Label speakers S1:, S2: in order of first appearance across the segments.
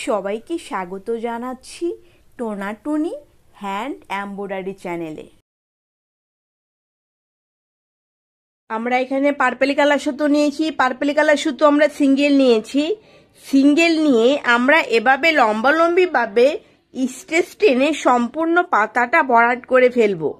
S1: সবাইকে স্বাগত জানাচ্ছি টোনাটুনি হ্যান্ড এমব্রয়ডারি চ্যানেলে। আমরা এখানে পার্পল কালার সুতো নিয়েছি। পার্পল কালার সুতো আমরা সিঙ্গেল নিয়েছি। সিঙ্গেল নিয়ে আমরা এভাবে লম্বালম্বি ভাবে স্টিচ টেনে সম্পূর্ণ পাতাটা ভরাট করে ফেলবো।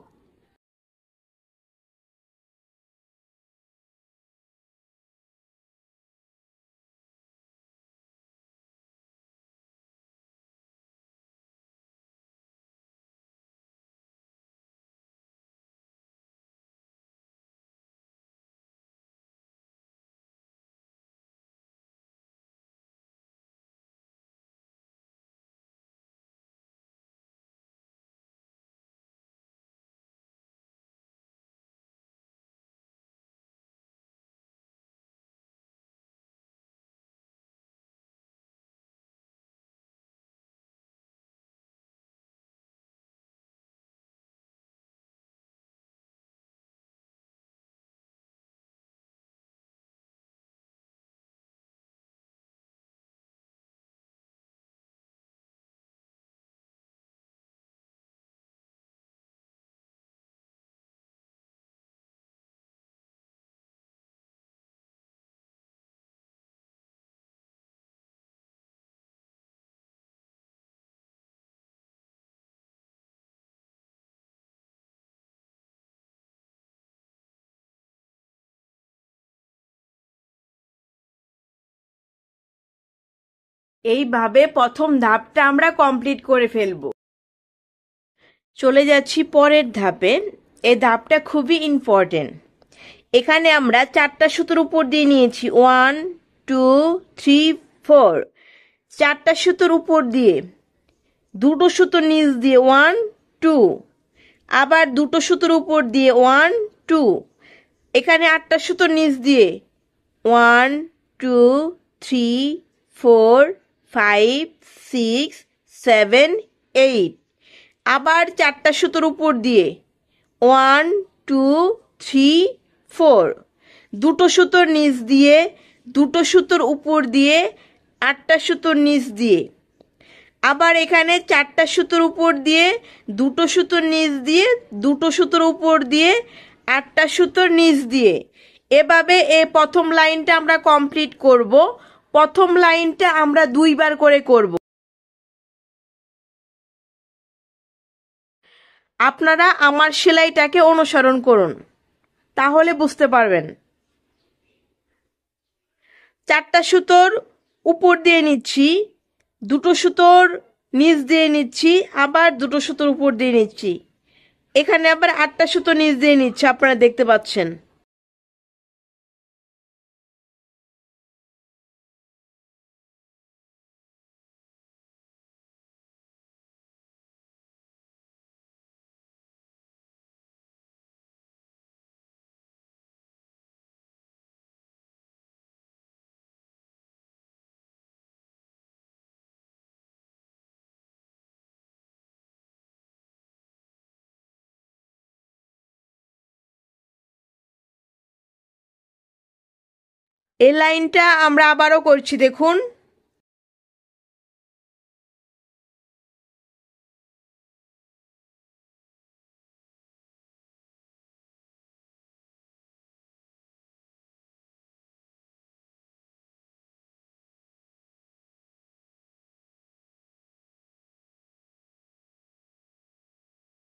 S1: এইভাবে প্রথম ধাপটা আমরা কমপ্লিট করে ফেলবো। চলে যাচ্ছি পরের ধাপে। এই ধাপটা খুবই ইম্পর্টেন্ট। এখানে আমরা 4টা সুতোর উপর দিয়ে নিয়েছি 1 2 3 4। 4টা সুতোর উপর দিয়ে 2টো সুতো নিচ দিয়ে 1 2, আবার 2টো সুতোর উপর দিয়ে 1 2। এখানে 8টা সুতোর নিচ দিয়ে 1 2 3 4 5 6 7 8। আবার 4টা সুতোর উপর দিয়ে 1 2 3 4। 2টো সুতোর নিচ দিয়ে 2টো সুতোর উপর দিয়ে 8টা সুতোর নিচ দিয়ে, আবার এখানে 4টা সুতোর উপর দিয়ে 2টো সুতোর নিচ দিয়ে 2টো সুতোর উপর দিয়ে 8টা সুতোর নিচ দিয়ে। এভাবে এই প্রথম লাইনটা আমরা কমপ্লিট করব। প্রথম লাইনটা আমরা 2বার করে করব। আপনারা আমার সেলাইটাকে অনুসরণ করুন, তাহলে বুঝতে পারবেন। 4টা সুতোর উপর দিয়ে নিচ্ছি, 2টো সুতোর নিচ দিয়ে নিচ্ছি, আবার 2টো সুতোর উপর দিয়ে নিচ্ছি। এখানে আবার 8টা সুতো নিচ দিয়ে নিচ্ছি, আপনারা দেখতে পাচ্ছেন। এই লাইনটা আমরা আবারও করছি, দেখুন।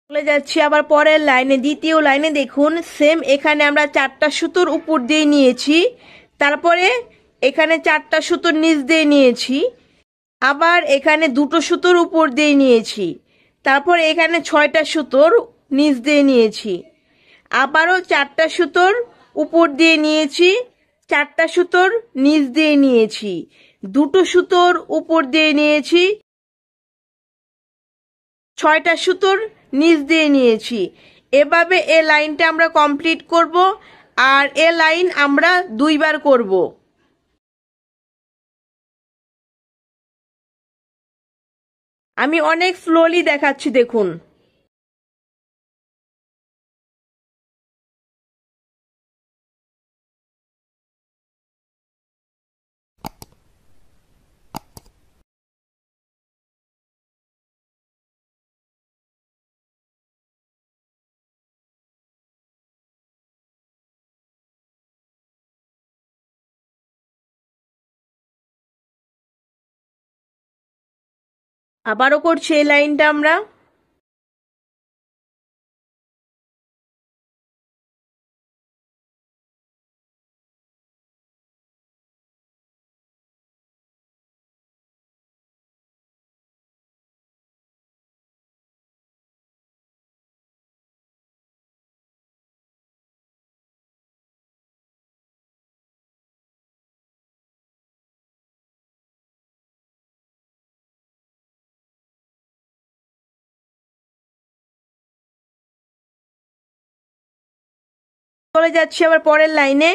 S1: চলে যাচ্ছি আবার পরের লাইনে, দ্বিতীয় লাইনে। দেখুন সেম এখানে আমরা 4টা সুতোর উপর দিয়ে নিয়েছি, তারপরে এখানে 4টা সুতোর নিচ দিয়ে নিয়েছি, আবার এখানে 2টো সুতোর উপর দিয়ে নিয়েছি, তারপর এখানে 6টা সুতোর নিচ দিয়ে নিয়েছি, আবারও 4টা সুতোর উপর দিয়ে নিয়েছি, 4টা সুতোর নিচ দিয়ে নিয়েছি, 2টো সুতোর উপর দিয়ে নিয়েছি, 6টা সুতোর নিচ দিয়ে নিয়েছি। এভাবে এ লাইনটা আমরা কমপ্লিট করব, আর এ লাইন আমরা 2বার করব। আমি অনেক স্লোলি দেখাচ্ছি, দেখুন। আবারও করছি এই লাইনটা আমরা। চলে যাচ্ছি আবার পরের লাইনে।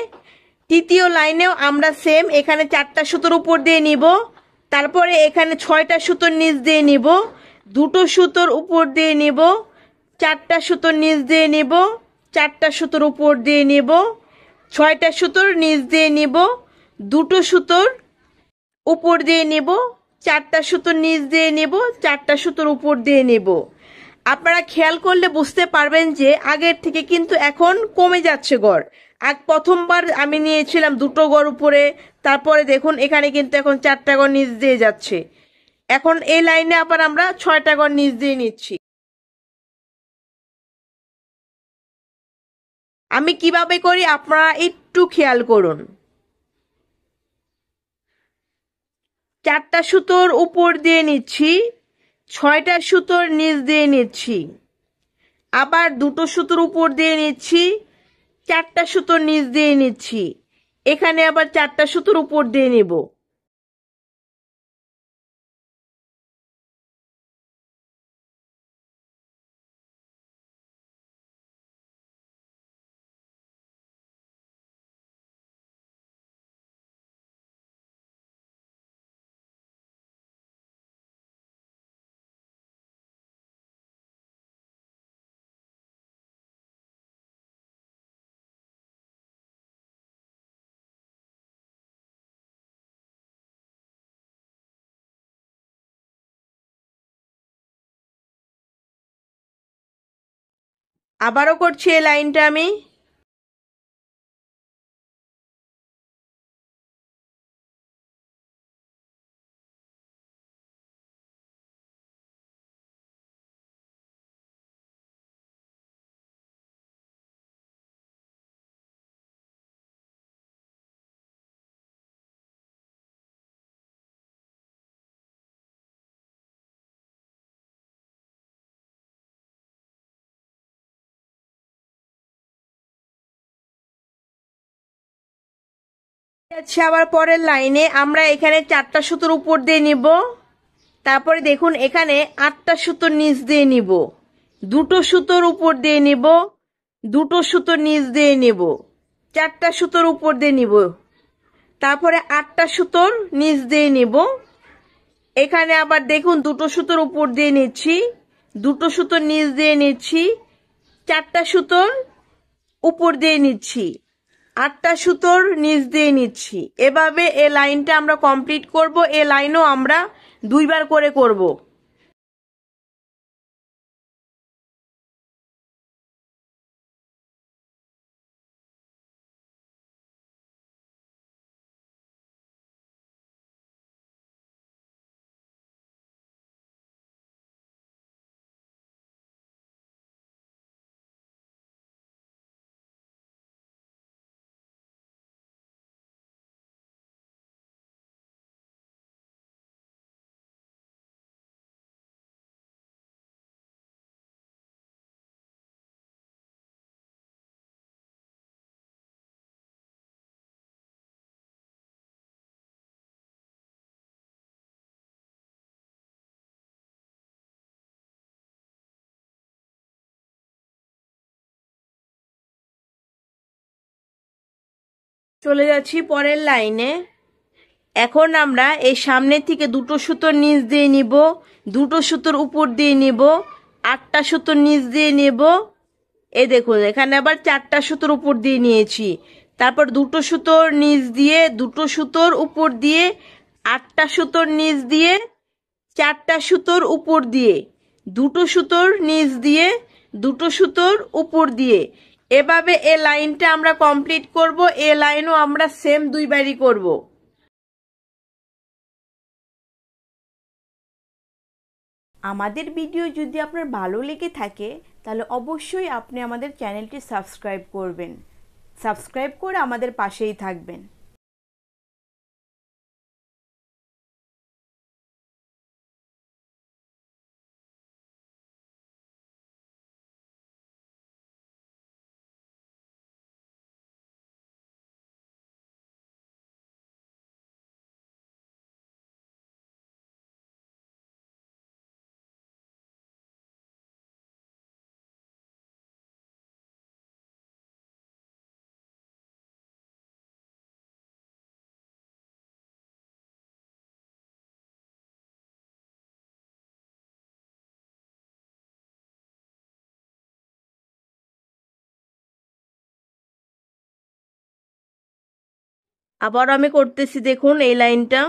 S1: তৃতীয় লাইনেও আমরা সেম এখানে 4টা সুতোর উপর দিয়ে নিব, তারপরে এখানে 6টা সুতোর নিচ দিয়ে নিব, 2টো সুতোর উপর দিয়ে নিব, 4টা সুতোর নিচ দিয়ে নিব, 4টা সুতোর উপর দিয়ে নিব, 6টা সুতোর নিচ দিয়ে নিব, 2টো সুতোর উপর দিয়ে নিব, 4টা সুতোর নিচ দিয়ে নিব, 4টা সুতোর উপর দিয়ে নিব। আপনারা খেয়াল করলে বুঝতে পারবেন যে আগের থেকে কিন্তু এখন কমে যাচ্ছে গড়। প্রথমবার আমি নিয়েছিলাম 2টো গড় উপরে, তারপরে দেখুন এখানে কিন্তু এখন 4টা গড় নিচ দিয়ে যাচ্ছে। এখন এই লাইনে আবার আমরা 6টা গড় নিচ দিয়ে নিচ্ছি। আমি কিভাবে করি আপনারা একটু খেয়াল করুন। 4টা সুতোর উপর দিয়ে নিচ্ছি, 6টা সুতোর নিচ দিয়ে নিচ্ছি, আবার 2টো সুতোর উপর দিয়ে নিচ্ছি, 4টা সুতোর নিচ দিয়ে নিচ্ছি, এখানে আবার 4টা সুতোর উপর দিয়ে নিব। আবারও করছি এই লাইনটা আমি। আচ্ছা, আবার পরের লাইনে আমরা এখানে 4টা সুতোর উপর দিয়ে নিব, তারপরে দেখুন এখানে 8টা সুতোর নিচ দিয়ে নিব, 2টো সুতোর উপর দিয়ে নিব, 2টো সুতোর নিচ দিয়ে নিব, 4টা সুতোর উপর দিয়ে নিব, তারপরে 8টা সুতোর নিচ দিয়ে নিব। এখানে আবার দেখুন 2টো সুতোর উপর দিয়ে নিচ্ছি, 2টো সুতোর নিচ দিয়ে নিচ্ছি, 4টা সুতোর উপর দিয়ে নিচ্ছি, 8টা সুতোর নিচ দিয়ে নিচ্ছি। এভাবে এই লাইনটা আমরা কমপ্লিট করব। এই লাইনও আমরা 2বার করে করব। চলে যাচ্ছি পরের লাইনে। এখন আমরা এই সামনের থেকে 2টো সুতোর নিচ দিয়ে নিব, 2টো সুতোর উপর দিয়ে নিব, 8টা সুতোর নিচ দিয়ে নেব। এই দেখুন এখানে আবার 4টা সুতোর উপর দিয়ে নিয়েছি, তারপর 2টো সুতোর নিচ দিয়ে, 2টো সুতোর উপর দিয়ে, 8টা সুতোর নিচ দিয়ে, 4টা সুতোর উপর দিয়ে, 2টো সুতোর নিচ দিয়ে, 2টো সুতোর উপর দিয়ে। এভাবে এই লাইনটা আমরা কমপ্লিট করব। এই লাইনও আমরা সেম 2বারই করব। আমাদের ভিডিও যদি আপনার ভালো লেগে থাকে তাহলে অবশ্যই আপনি আমাদের চ্যানেলটি সাবস্ক্রাইব করবেন। সাবস্ক্রাইব করে আমাদের পাশেই থাকবেন। আবার আমি করতেছি, দেখুন এই লাইনটা।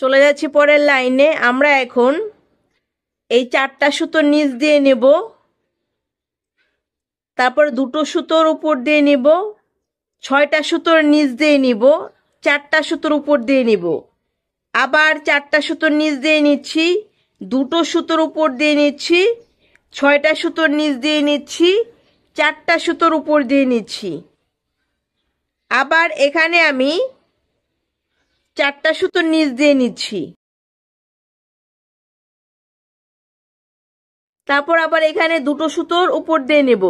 S1: চলে যাচ্ছি পরের লাইনে। আমরা এখন এই 4টা সুতো নিচ দিয়ে নেব, তারপর 2টো সুতোর উপর দিয়ে নিব, 6টা সুতোর নিচ দিয়ে নিব, 4টা সুতোর উপর দিয়ে নিব, আবার 4টা সুতোর নিচ দিয়ে নিচ্ছি, 2টো সুতোর উপর দিয়ে নিচ্ছি, 6টা সুতোর নিচ দিয়ে নিচ্ছি, 4টা সুতোর উপর দিয়ে নিচ্ছি। আবার এখানে আমি 4টা সুতোর নিচ দিয়ে নিচ্ছি, তারপর আবার এখানে 2টো সুতোর উপর দিয়ে নেব।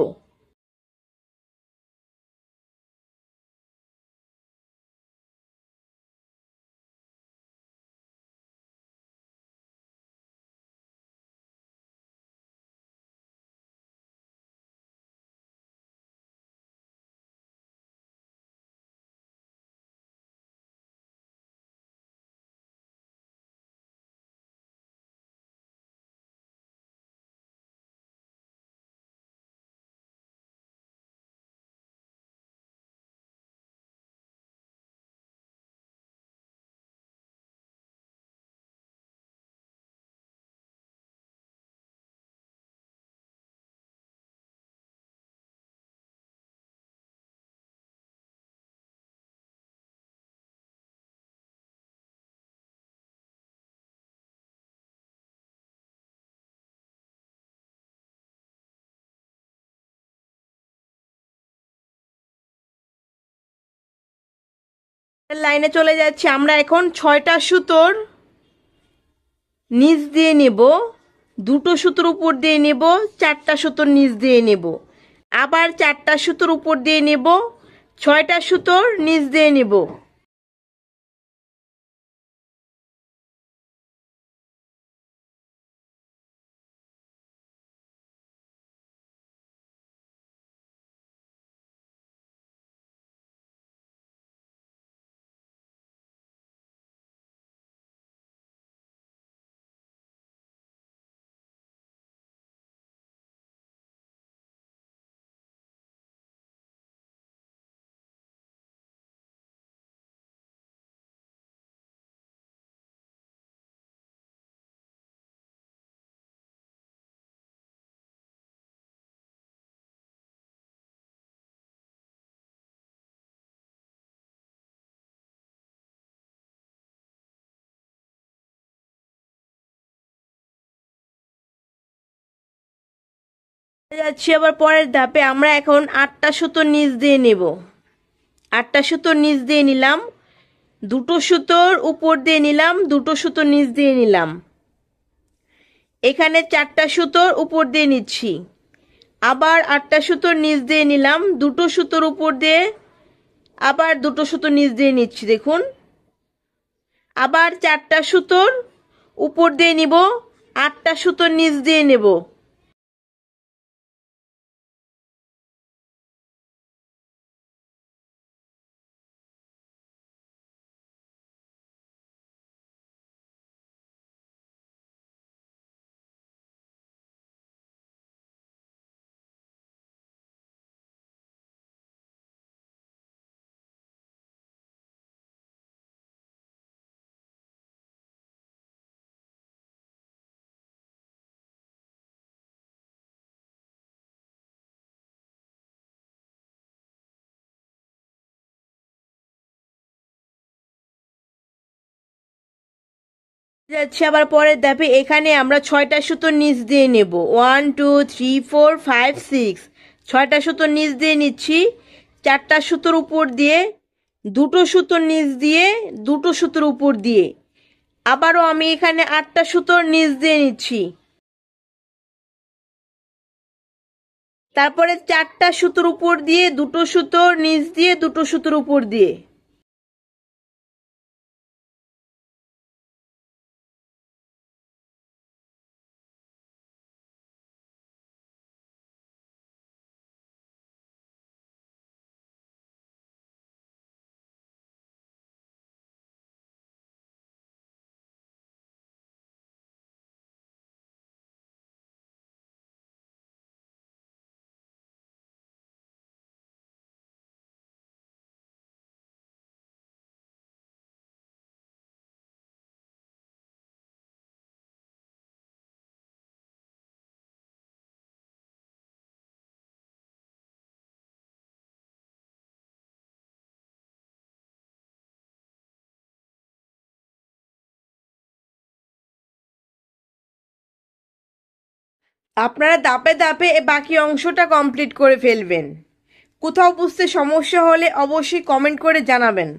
S1: লাইনে চলে যাচ্ছি। আমরা এখন 6টা সুতোর নিচ দিয়ে নেব, 2টো সুতোর উপর দিয়ে নেব, 4টা সুতোর নিচ দিয়ে নেব, আবার 4টা সুতোর উপর দিয়ে নেব, 6টা সুতোর নিচ দিয়ে নেব। যাচ্ছি আবার পরের ধাপে। আমরা এখন 8টা সুতোর নিচ দিয়ে নেব, 8টা সুতোর নিচ দিয়ে নিলাম, 2টো সুতোর উপর দিয়ে নিলাম, 2টো সুতোর নিচ দিয়ে নিলাম, এখানে 4টা সুতোর উপর দিয়ে নিচ্ছি, আবার 8টা সুতোর নিচ দিয়ে নিলাম, 2টো সুতোর উপর দিয়ে আবার 2টো সুতো নিচ দিয়ে নিচ্ছি, দেখুন। আবার 4টা সুতোর উপর দিয়ে নিব, 8টা সুতোর নিচ দিয়ে নেব। যাচ্ছে আবার পরের ধাপে। এখানে আমরা 6টা সুতো নিচ দিয়ে নেব। 1 2 3 4 5 6, 6টা সুতো নিচ দিয়ে নিচ্ছি। 4টা সুতোর উপর দিয়ে, 2টো সুতোর নিচ দিয়ে, 2টো সুতোর উপর দিয়ে, আবারও আমি এখানে 8টা সুতোর নিচ দিয়ে নিচ্ছি। তারপরে 4টা সুতোর উপর দিয়ে, 2টো সুতোর নিচ দিয়ে, 2টো সুতোর উপর দিয়ে। আপনারা ধাপে ধাপে বাকি অংশটা কমপ্লিট করে ফেলবেন। কোথাও বুঝতে সমস্যা হলে অবশ্যই কমেন্ট করে জানাবেন।